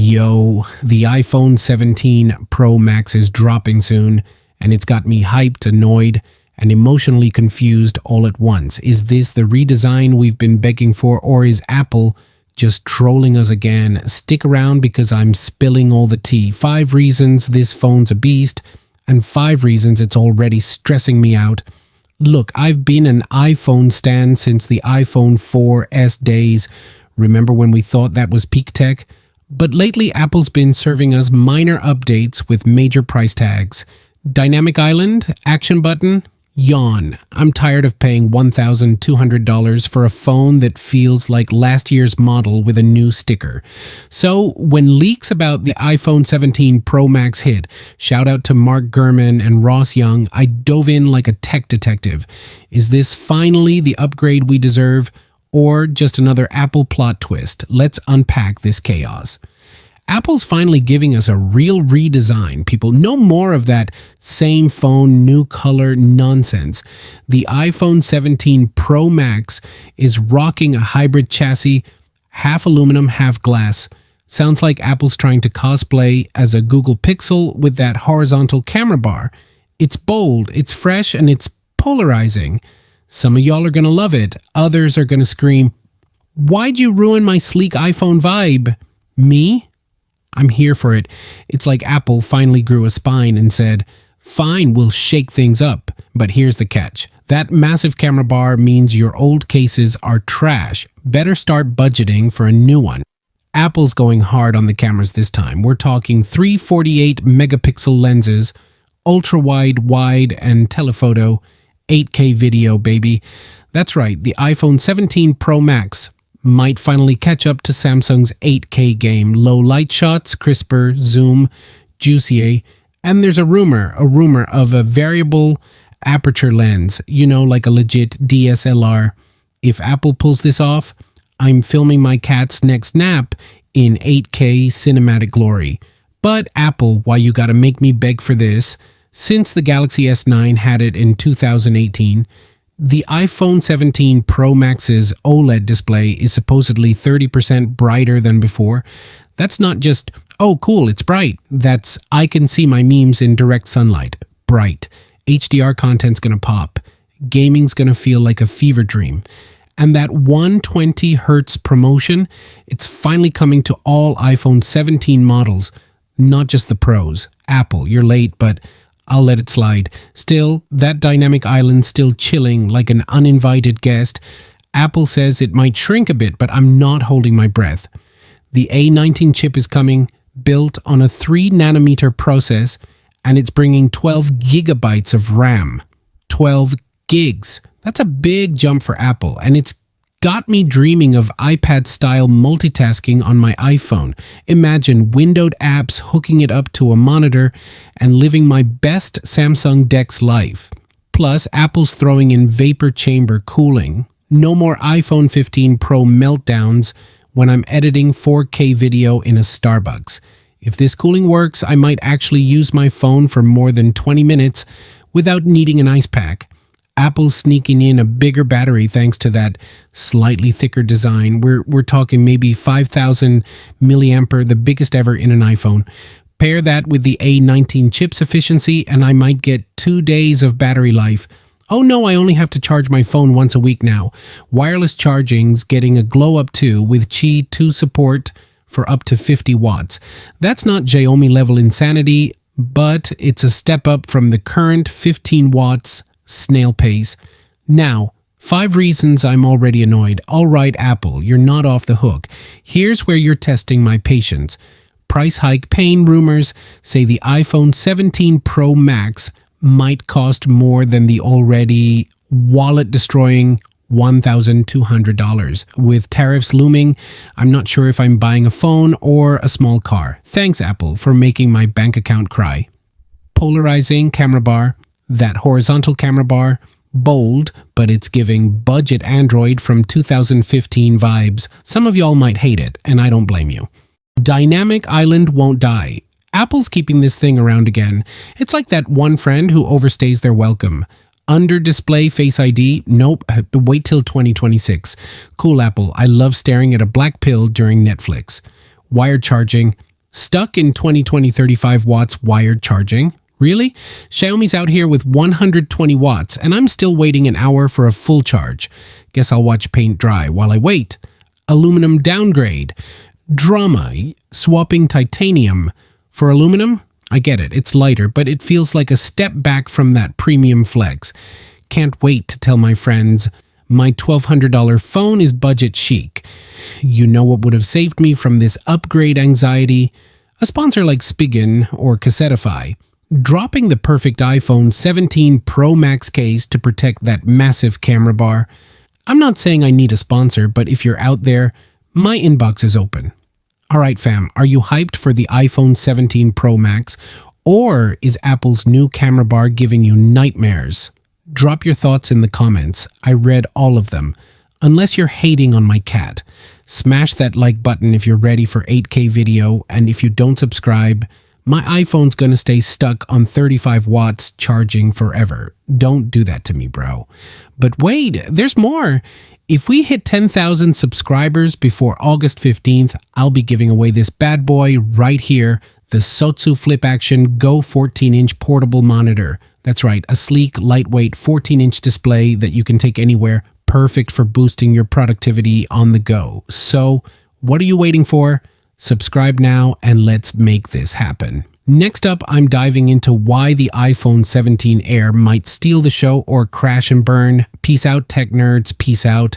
Yo, the iPhone 17 Pro Max is dropping soon, and it's got me hyped, annoyed, and emotionally confused all at once. Is this the redesign we've been begging for, or is Apple just trolling us again? Stick around because I'm spilling all the tea. 5 reasons this phone's a beast, and 5 reasons it's already stressing me out. Look, I've been an iPhone stan since the iPhone 4S days. Remember when we thought that was peak tech? But lately, Apple's been serving us minor updates with major price tags. Dynamic Island, action button, yawn. I'm tired of paying $1,200 for a phone that feels like last year's model with a new sticker. So, when leaks about the iPhone 17 Pro Max hit, shout out to Mark Gurman and Ross Young, I dove in like a tech detective. Is this finally the upgrade we deserve? Or just another Apple plot twist? Let's unpack this chaos. Apple's finally giving us a real redesign, people. No more of that same phone, new color nonsense. The iPhone 17 Pro Max is rocking a hybrid chassis, half aluminum, half glass. Sounds like Apple's trying to cosplay as a Google Pixel with that horizontal camera bar. It's bold, it's fresh, and it's polarizing. Some of y'all are going to love it. Others are going to scream, "Why'd you ruin my sleek iPhone vibe?" Me? I'm here for it. It's like Apple finally grew a spine and said, "Fine, we'll shake things up." But here's the catch. That massive camera bar means your old cases are trash. Better start budgeting for a new one. Apple's going hard on the cameras this time. We're talking 348 megapixel lenses, ultra-wide, wide, and telephoto. 8K video, baby. That's right, the iPhone 17 Pro Max might finally catch up to Samsung's 8K game. Low light shots, crisper, zoom, juicier. And there's a rumor of a variable aperture lens, like a legit DSLR. If Apple pulls this off, I'm filming my cat's next nap in 8K cinematic glory. But Apple, why you gotta make me beg for this? Since the Galaxy S9 had it in 2018, the iPhone 17 Pro Max's OLED display is supposedly 30% brighter than before. That's not just, "Oh, cool, it's bright." That's, "I can see my memes in direct sunlight." Bright. HDR content's gonna pop. Gaming's gonna feel like a fever dream. And that 120 Hz promotion, it's finally coming to all iPhone 17 models, not just the Pros. Apple, you're late, but I'll let it slide. Still, that dynamic island still chilling like an uninvited guest. Apple says it might shrink a bit, but I'm not holding my breath. The A19 chip is coming, built on a 3-nanometer process, and it's bringing 12 gigabytes of RAM. 12 gigs. That's a big jump for Apple, and it's got me dreaming of iPad-style multitasking on my iPhone. Imagine windowed apps, hooking it up to a monitor, and living my best Samsung DeX life. Plus, Apple's throwing in vapor chamber cooling. No more iPhone 15 Pro meltdowns when I'm editing 4K video in a Starbucks. If this cooling works, I might actually use my phone for more than 20 minutes without needing an ice pack. Apple's sneaking in a bigger battery thanks to that slightly thicker design. We're talking maybe 5,000 milliampere, the biggest ever in an iPhone. Pair that with the A19 chip's efficiency and I might get 2 days of battery life. Oh no, I only have to charge my phone once a week now. Wireless charging's getting a glow up too with Qi 2 support for up to 50 watts. That's not Xiaomi level insanity, but it's a step up from the current 15 watts snail pace. Now, 5 reasons I'm already annoyed. All right, Apple, you're not off the hook. Here's where you're testing my patience. Price hike pain rumors say the iPhone 17 Pro Max might cost more than the already wallet-destroying $1,200. With tariffs looming, I'm not sure if I'm buying a phone or a small car. Thanks, Apple, for making my bank account cry. Polarizing camera bar. That horizontal camera bar, bold, but it's giving budget Android from 2015 vibes. Some of y'all might hate it, and I don't blame you. Dynamic Island won't die. Apple's keeping this thing around again. It's like that one friend who overstays their welcome. Under display Face ID? Nope, wait till 2026. Cool, Apple, I love staring at a black pill during Netflix. Wired charging? Stuck in 2020 35 watts wired charging? Really? Xiaomi's out here with 120 watts and I'm still waiting an hour for a full charge. Guess I'll watch paint dry while I wait. Aluminum downgrade. Drama. Swapping titanium for aluminum? I get it, it's lighter, but it feels like a step back from that premium flex. Can't wait to tell my friends my $1,200 phone is budget chic. You know what would have saved me from this upgrade anxiety? A sponsor like Spigen or Cassetify. Dropping the perfect iPhone 17 Pro Max case to protect that massive camera bar. I'm not saying I need a sponsor, but if you're out there, my inbox is open. Alright fam, are you hyped for the iPhone 17 Pro Max? Or is Apple's new camera bar giving you nightmares? Drop your thoughts in the comments. I read all of them. Unless you're hating on my cat. Smash that like button if you're ready for 8K video, and if you don't subscribe, my iPhone's gonna stay stuck on 35 watts charging forever. Don't do that to me, bro. But wait, there's more. If we hit 10,000 subscribers before August 15th, I'll be giving away this bad boy right here, the Sotsu Flip Action Go 14-inch portable monitor. That's right, a sleek, lightweight 14-inch display that you can take anywhere, perfect for boosting your productivity on the go. So, what are you waiting for? Subscribe now and let's make this happen. Next up, I'm diving into why the iPhone 17 Air might steal the show or crash and burn. Peace out, tech nerds. Peace out.